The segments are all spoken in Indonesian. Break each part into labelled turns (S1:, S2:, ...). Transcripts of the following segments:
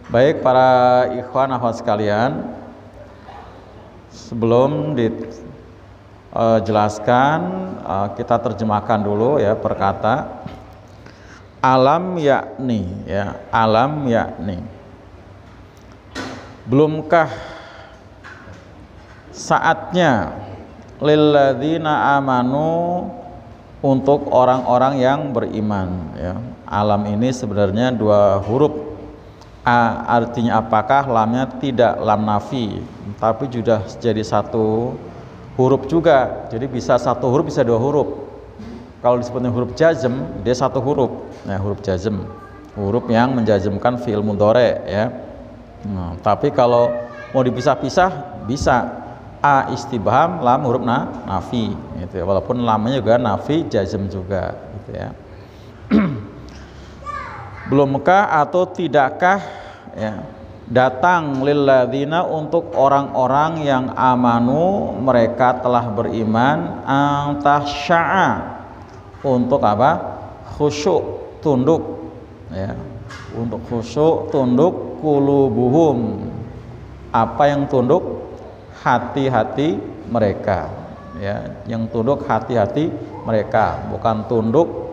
S1: Baik para ikhwan akhwat sekalian, sebelum dijelaskan kita terjemahkan dulu ya per kata. Alam yakni ya, alam yakni. Belumkah saatnya lilladzina amanu untuk orang-orang yang beriman ya. Alam ini sebenarnya dua huruf. Artinya apakah? Lamnya tidak lam nafi, tapi sudah jadi satu huruf juga. Jadi bisa satu huruf, bisa dua huruf. Kalau disebutnya huruf jazm, dia satu huruf. Nah, huruf jazm, huruf yang menjazmkan fi'il mudhari ya. Nah, tapi kalau mau dipisah-pisah bisa a istibham, lam huruf nafi gitu ya. Walaupun lamnya juga nafi, jazm juga gitu ya. Belumkah atau tidakkah ya, datang lilladzina untuk orang-orang yang amanu, mereka telah beriman, antahsya'a untuk apa? Khusyuk, tunduk ya. Untuk khusyuk, tunduk, qulubuhum. Apa yang tunduk? Hati-hati mereka ya. Yang tunduk hati-hati mereka, bukan tunduk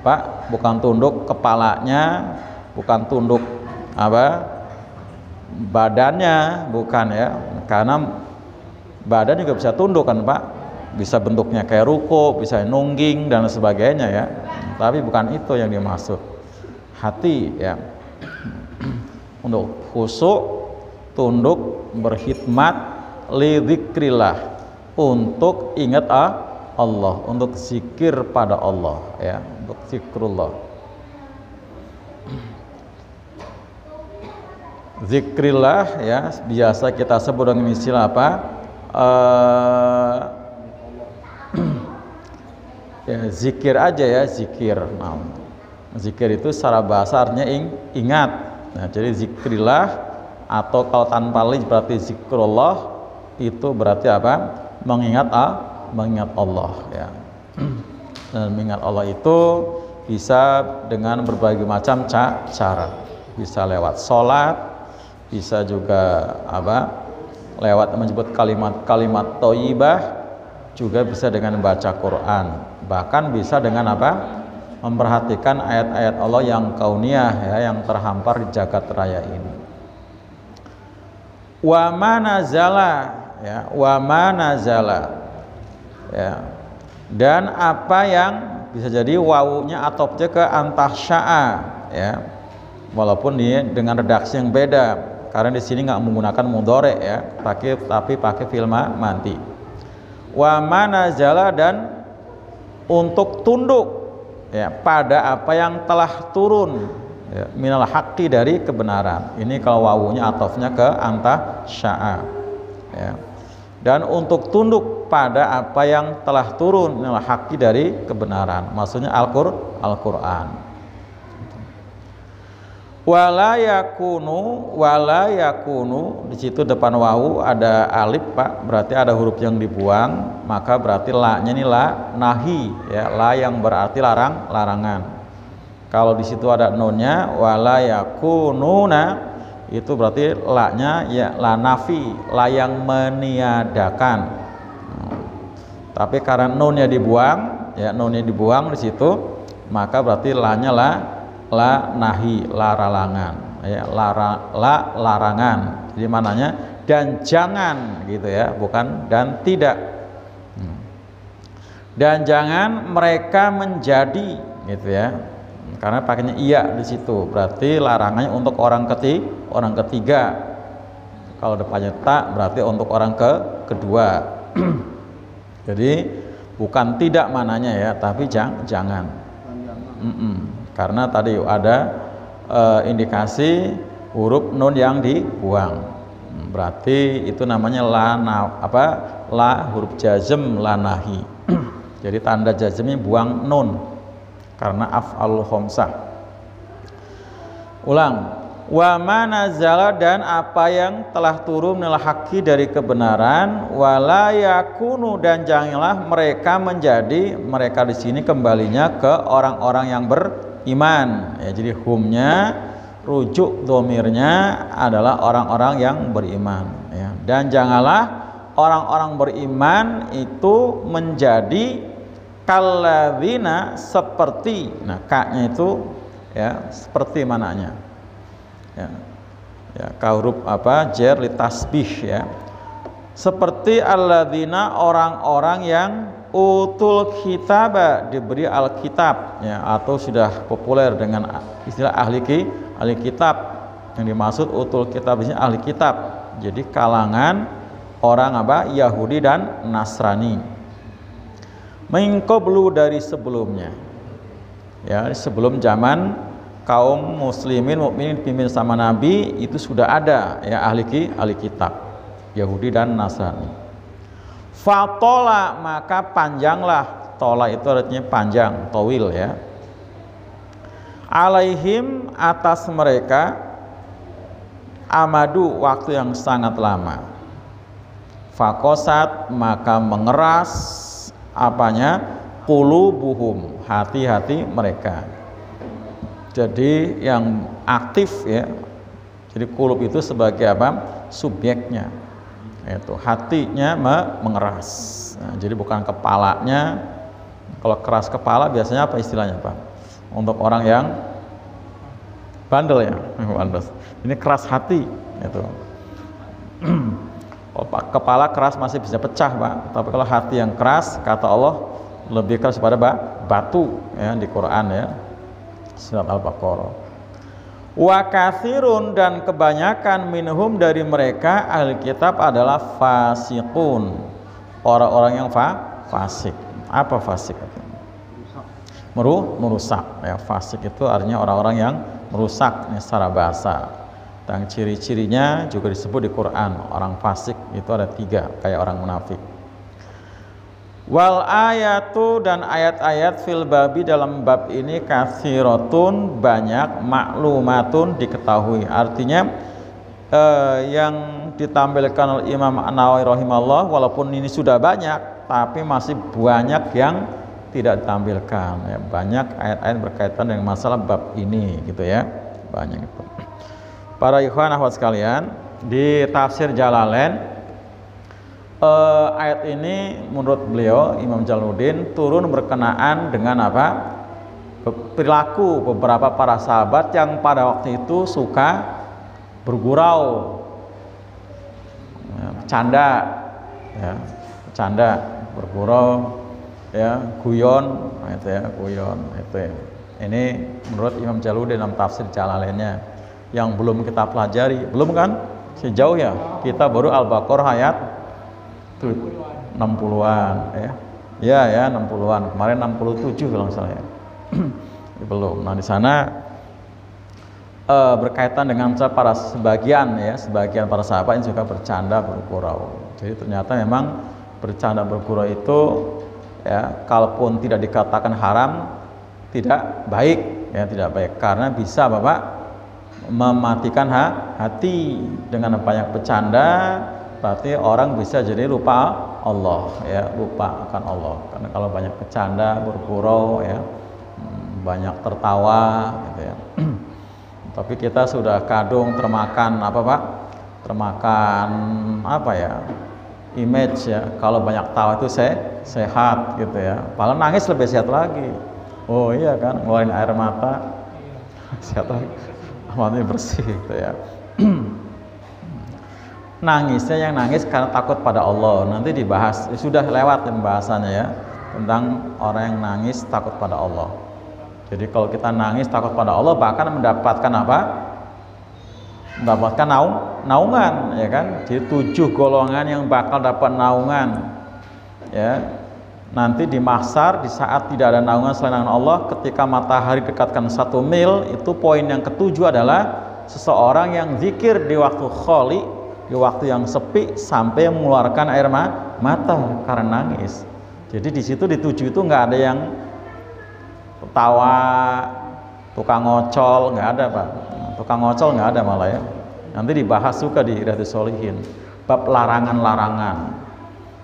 S1: Pak, bukan tunduk kepalanya, bukan tunduk apa badannya, bukan ya, karena badan juga bisa tunduk kan Pak, bisa bentuknya kayak ruko, bisa nungging dan sebagainya ya, tapi bukan itu yang dimaksud. Hati ya, untuk khusyuk, tunduk, berkhidmat li dzikrillah, untuk ingat Allah, untuk zikir pada Allah ya, untuk zikrullah. Zikrillah ya, biasa kita sebut dengan istilah apa? Ya, zikir aja ya, zikir. Nah, zikir itu secara bahasa artinya ingat. Nah, jadi zikrillah atau kalau tanpa lih berarti zikrullah, itu berarti apa? Mengingat Allah ya. Dan mengingat Allah itu bisa dengan berbagai macam cara. Bisa lewat sholat, bisa juga apa? Lewat menyebut kalimat-kalimat thayyibah, juga bisa dengan membaca Quran. Bahkan bisa dengan apa? Memperhatikan ayat-ayat Allah yang kauniyah ya, yang terhampar di jagat raya ini. Wa ma nazala ya, wa ma nazala ya. Dan apa yang bisa jadi wawunya atopnya ke antahsya'a ya, walaupun dia dengan redaksi yang beda, karena di sini nggak menggunakan mudhari ya, tapi pakai fi'il madhi. Wa manazala, dan untuk tunduk ya pada apa yang telah turun ya, minal haqqi, dari kebenaran. Ini kalau wawunya atofnya ke antahsya'a ya. Dan untuk tunduk pada apa yang telah turun minal haqqi, dari kebenaran, maksudnya Al-Qur'an. Wala yakunu di situ depan wawu ada alif Pak, berarti ada huruf yang dibuang, maka berarti la-nya ini la nahi ya, la yang berarti larangan. Kalau di situ ada nunnya, wala yakununa, itu berarti la-nya ya la nafi, la yang meniadakan. Tapi karena nunnya dibuang ya, nunnya dibuang di situ, maka berarti la-nya la nahi, larangan ya, larangan. Jadi mananya dan jangan gitu ya, bukan dan tidak. Dan jangan mereka menjadi gitu ya, karena pakainya iya di situ, berarti larangannya untuk orang ketiga. Kalau depannya tak, berarti untuk orang kedua. Jadi bukan tidak mananya ya, tapi jangan. Karena tadi ada indikasi huruf nun yang dibuang, berarti itu namanya la huruf jazm, la nahi. Jadi tanda jazmnya buang nun karena af'alul khamsah. Ulang. Wa ma nazala, dan apa yang telah turun minal haqqi, dari kebenaran. Wala yakunu, dan janganlah mereka menjadi, mereka di sini kembalinya ke orang-orang yang beriman ya. Jadi humnya rujuk domirnya adalah orang-orang yang beriman ya. Dan janganlah orang-orang beriman itu menjadi kalladzina seperti, nah kaknya itu ya seperti mananya ya, ya huruf apa jar li tasbih ya, seperti alladzina orang-orang yang utul kitaba diberi alkitab ya, atau sudah populer dengan istilah ahli kitab. Yang dimaksud utul kitab ini ahli kitab, jadi kalangan orang apa Yahudi dan Nasrani. Min qablu dari sebelumnya ya, sebelum zaman kaum muslimin mukminin dipimpin sama Nabi itu sudah ada ya ahli kitab Yahudi dan Nasrani. Fatola maka panjanglah, tola itu artinya panjang, towil ya, alaihim atas mereka, amadu waktu yang sangat lama, fakosat maka mengeras apanya, qulubuhum hati-hati mereka. Jadi yang aktif ya, jadi qulub itu sebagai apa, subjeknya itu hatinya mengeras. Nah, jadi bukan kepalanya. Kalau keras kepala biasanya apa istilahnya Pak? Untuk orang yang bandel ya, bandel. Ini keras hati itu. Kepala keras masih bisa pecah Pak, tapi kalau hati yang keras kata Allah lebih keras pada batu ya di Quran ya, surat Al-Baqarah. Wa katsirun dan kebanyakan minhum dari mereka ahli kitab adalah fasiqun, orang-orang yang fasik. Apa fasik? Merusak ya, fasik itu artinya orang-orang yang merusak ya, secara bahasa. Dan ciri-cirinya juga disebut di Quran, orang fasik itu ada 3 kayak orang munafik. Wal ayatu dan ayat-ayat fil babi dalam bab ini katsiratun banyak, maklumatun diketahui. Artinya yang ditampilkan oleh Imam An-Nawawi rahimahullah walaupun ini sudah banyak tapi masih banyak yang tidak ditampilkan ya. Banyak ayat-ayat berkaitan dengan masalah bab ini gitu ya, banyak itu. Para ikhwan akhwat sekalian, di tafsir Jalalain ayat ini menurut beliau Imam Jalaluddin turun berkenaan dengan apa, perilaku beberapa para sahabat yang pada waktu itu suka bergurau, bercanda ya, bercanda, bergurau ya, guyon itu ya, guyon itu ya. Ini menurut Imam Jalaluddin dalam tafsir Jalalainnya yang belum kita pelajari, belum kan sejauh ya, kita baru Al-Baqarah ayat 60-an ya. Ya 60-an. Kemarin 67 kalau salah ya. Belum. Nah, di sana berkaitan dengan para sebagian para sahabat yang suka bercanda bergurau. Jadi ternyata memang bercanda bergurau itu ya, kalaupun tidak dikatakan haram, tidak baik ya, tidak baik karena bisa Bapak mematikan hati. Dengan banyak bercanda berarti orang bisa jadi lupa Allah ya, lupa akan Allah. Karena kalau banyak bercanda bergurau ya, banyak tertawa gitu ya. Tapi kita sudah kadung termakan apa Pak? Termakan apa ya? Image ya. Kalau banyak tawa itu sehat gitu ya. Padahal nangis lebih sehat lagi. Oh iya kan, ngeluarin air mata sehat lagi. Matanya bersih gitu ya. Nangisnya yang nangis karena takut pada Allah. Nanti dibahas, sudah lewat pembahasannya ya, tentang orang yang nangis takut pada Allah. Jadi kalau kita nangis takut pada Allah bahkan mendapatkan apa? Mendapatkan naungan ya kan. Jadi 7 golongan yang bakal dapat naungan ya. Nanti di mahsyar di saat tidak ada naungan selain dengan Allah, ketika matahari dekatkan 1 mil, itu poin yang ketujuh adalah seseorang yang zikir di waktu kholi, di waktu yang sepi sampai mengeluarkan air mata karena nangis. Jadi di situ di 7 itu nggak ada yang tertawa, tukang ngocol, nggak ada Pak. Tukang ngocol nggak ada malah ya. Nanti dibahas juga di Riyadhus Shalihin bab larangan-larangan.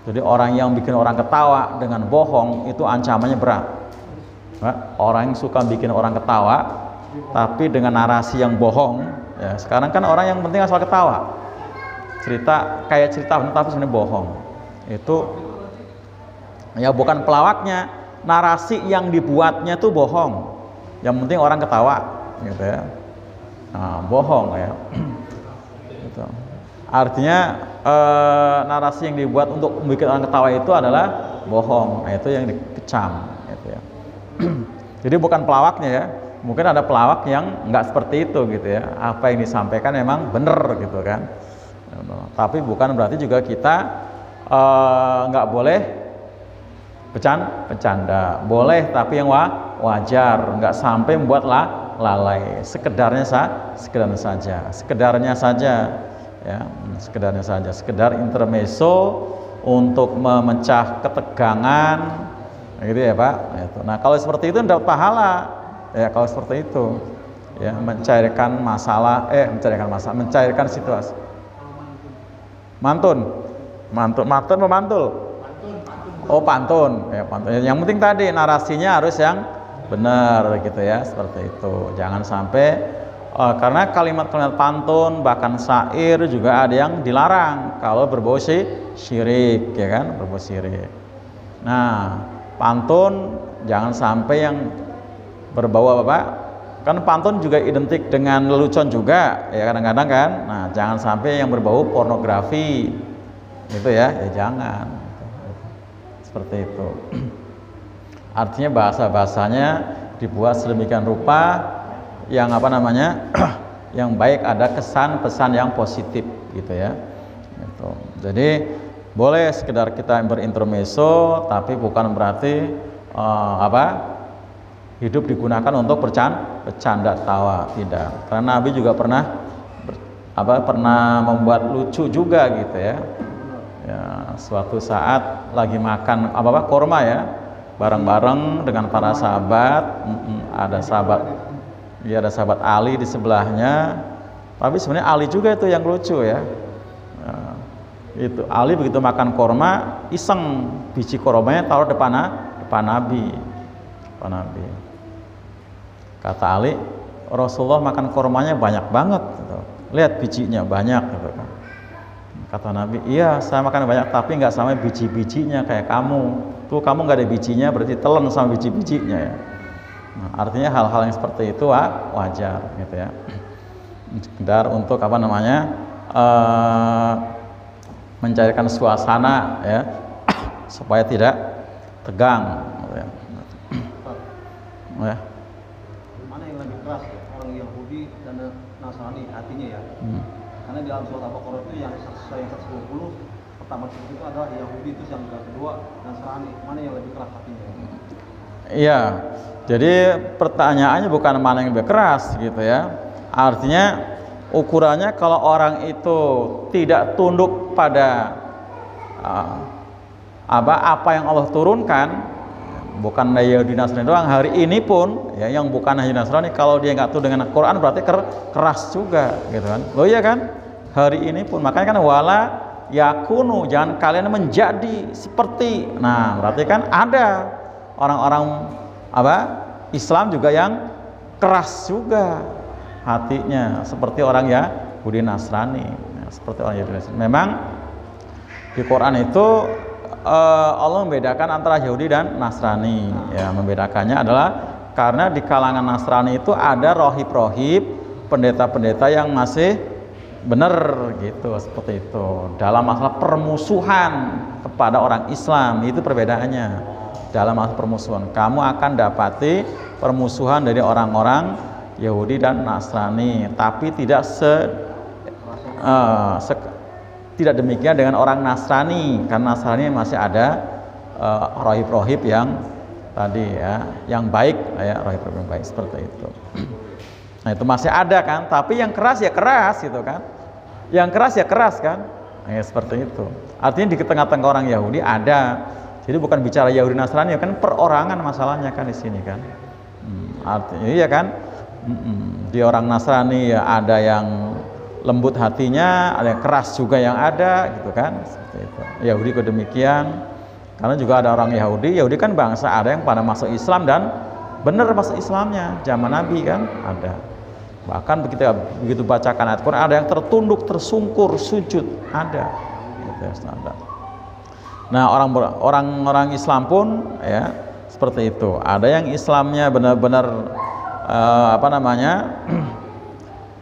S1: Jadi orang yang bikin orang ketawa dengan bohong itu ancamannya berat. Orang yang suka bikin orang ketawa tapi dengan narasi yang bohong. Ya, sekarang kan orang yang penting asal ketawa, cerita kayak cerita tapi sebenarnya bohong. Itu ya bukan pelawaknya, narasi yang dibuatnya tuh bohong. Yang penting orang ketawa, gitu ya. Nah, bohong ya. Gitu. Artinya narasi yang dibuat untuk membuat orang ketawa itu adalah bohong. Nah, itu yang dikecam, gitu ya. Jadi bukan pelawaknya ya. Mungkin ada pelawak yang nggak seperti itu gitu ya. Apa yang disampaikan memang benar gitu kan. Tapi bukan berarti juga kita nggak boleh bercanda. Boleh tapi yang wajar, nggak sampai membuat lalai. Sekedarnya saja. Sekedar intermezzo untuk memecah ketegangan, gitu ya Pak. Nah kalau seperti itu dapat pahala. Ya kalau seperti itu ya, mencairkan situasi. Mantun memantul. Oh pantun ya, pantun. Yang penting tadi narasinya harus yang benar gitu ya, seperti itu. Jangan sampai karena kalimat-kalimat pantun bahkan syair juga ada yang dilarang kalau berbau syirik ya kan, berbau syirik. Nah pantun jangan sampai yang berbau apa Pak? Kan pantun juga identik dengan lelucon juga ya kadang-kadang kan. Nah jangan sampai yang berbau pornografi gitu ya jangan seperti itu. Artinya bahasanya dibuat sedemikian rupa yang yang baik, ada kesan pesan yang positif gitu ya gitu. Jadi boleh sekedar kita berintermezzo tapi bukan berarti hidup digunakan untuk bercanda tawa, tidak. Karena Nabi juga pernah membuat lucu juga gitu ya. Ya, suatu saat lagi makan korma ya, bareng-bareng dengan para sahabat. Ada sahabat Ali di sebelahnya. Tapi sebenarnya Ali juga itu yang lucu ya. Nah, itu Ali begitu makan korma, iseng biji kormanya taruh depan Nabi. Kata Ali, Rasulullah makan kormanya banyak banget gitu. Lihat bijinya banyak gitu kan. Kata Nabi, iya saya makan banyak tapi nggak sama biji-bijinya kayak kamu. Tuh kamu nggak ada bijinya berarti telan sama biji-bijinya ya. Nah, artinya hal-hal yang seperti itu wajar gitu ya. Sekedar untuk mencairkan suasana ya supaya tidak tegang gitu ya.
S2: Mana yang lebih keras ya? Orang Yahudi dan Nasrani hatinya ya. Karena di dalam surat Al-Baqarah itu yang 120 pertama itu adalah Yahudi, itu yang kedua Nasrani. Mana yang lebih keras hatinya?
S1: Iya. Jadi pertanyaannya bukan mana yang lebih keras gitu ya. Artinya ukurannya kalau orang itu tidak tunduk pada apa yang Allah turunkan, bukan Yahudi Nasrani doang, hari ini pun ya yang bukan Yahudi Nasrani kalau dia nggak tunduk dengan Al-Quran berarti keras juga gitu kan. Loh iya kan, hari ini pun makanya kan wala yakunu, jangan kalian menjadi seperti. Nah berarti kan ada orang-orang Islam juga yang keras juga hatinya seperti orang Yahudi Nasrani. Seperti orang Yahudi Nasrani. Memang di Quran itu Allah membedakan antara Yahudi dan Nasrani. Ya, membedakannya adalah karena di kalangan Nasrani itu ada rohib-rohib, pendeta-pendeta yang masih benar gitu, seperti itu. Dalam masalah permusuhan kepada orang Islam itu perbedaannya. Dalam masalah permusuhan, kamu akan dapati permusuhan dari orang-orang Yahudi dan Nasrani, tapi tidak tidak demikian dengan orang Nasrani, karena Nasrani masih ada rohib-rohib yang tadi ya, yang baik ya, rohib-rohib yang baik seperti itu. Nah itu masih ada kan, tapi yang keras ya keras gitu kan, yang keras ya keras kan, ya seperti itu. Artinya di tengah-tengah orang Yahudi ada, jadi bukan bicara Yahudi Nasrani kan, perorangan masalahnya kan di sini kan. Artinya iya kan, di orang Nasrani ya ada yang lembut hatinya, ada yang keras juga yang ada gitu kan, seperti itu. Yahudi juga demikian, karena juga ada orang Yahudi kan bangsa, ada yang pada masuk Islam dan benar masa Islamnya, zaman Nabi kan ada. Bahkan begitu bacakan ayat Quran ada yang tertunduk, tersungkur, sujud, ada. Gitu ya, ada. Nah, orang Islam pun ya seperti itu. Ada yang Islamnya benar-benar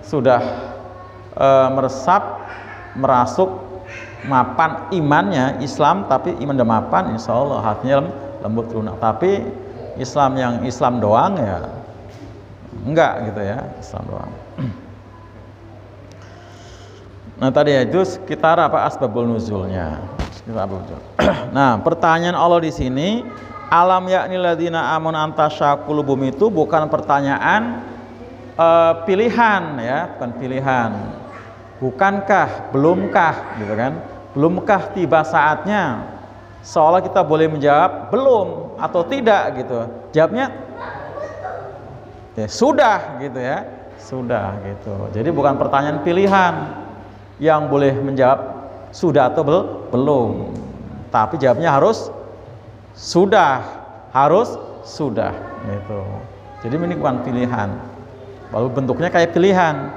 S1: sudah meresap, merasuk, mapan imannya Islam, tapi iman dan mapan insya Allah hatinya lembut lunak. Tapi Islam yang Islam doang ya enggak gitu ya, Islam doang. Nah tadi itu sekitar asbabul nuzulnya. Nah pertanyaan Allah di sini, alam yakni ladina amun antasyaqulubum, itu bukan pertanyaan pilihan ya, bukan pilihan. Bukankah, belumkah gitu kan? Belumkah tiba saatnya? Seolah kita boleh menjawab belum atau tidak gitu. Jawabnya ya sudah gitu ya, sudah gitu. Jadi bukan pertanyaan pilihan yang boleh menjawab sudah atau belum, tapi jawabnya harus sudah gitu. Jadi ini bukan pilihan, lalu bentuknya kayak pilihan,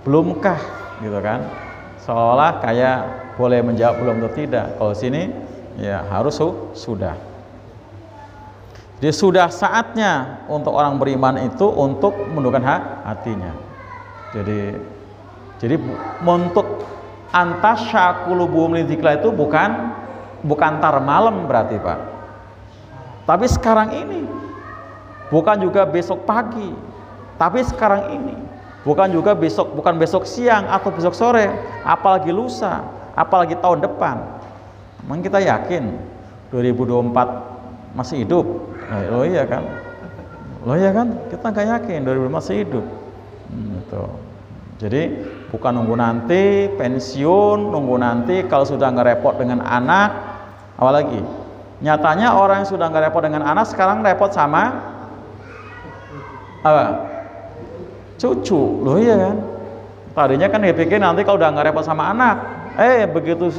S1: belumkah gitu kan, seolah kayak boleh menjawab belum atau tidak. Kalau sini ya harus sudah. Jadi sudah saatnya untuk orang beriman itu untuk menundukkan hatinya. Jadi untuk antasyaqulubum lidzikrillah itu bukan tar malam berarti Pak. Tapi sekarang ini, bukan juga besok pagi, tapi sekarang ini. Bukan juga bukan besok siang atau besok sore, apalagi lusa, apalagi tahun depan. Memang kita yakin 2024 masih hidup? Loh iya kan? Kita nggak yakin 2024 masih hidup. Gitu. Jadi bukan nunggu nanti pensiun, nunggu nanti kalau sudah nggak repot dengan anak, apalagi. Nyatanya orang yang sudah nggak repot dengan anak sekarang repot sama apa? Cucu, loh iya kan? Tadinya kan dipikir nanti kalau udah nggak repot sama anak, begitu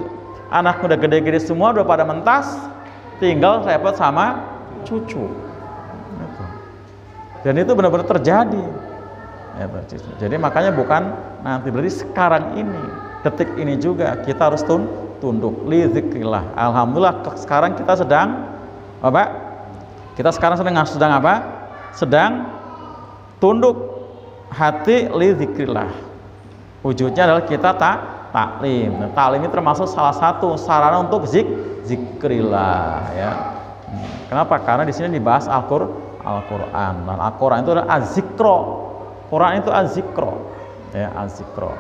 S1: anak udah gede-gede semua, udah pada mentas, tinggal repot sama cucu. Dan itu benar-benar terjadi. Jadi makanya bukan nanti, berarti sekarang ini, detik ini juga kita harus tunduk li dzikrillah. Alhamdulillah sekarang kita sedang apa? Kita sekarang sedang apa? Sedang tunduk hati li dzikrillah. Wujudnya adalah kita taklim. Nah, taklim ini termasuk salah satu sarana untuk zikrillah ya. Kenapa? Karena di sini dibahas Al-Qur'an. Dan Al-Qur'an itu adalah az-zikra. Quran itu az-zikra. Ya, az-zikra.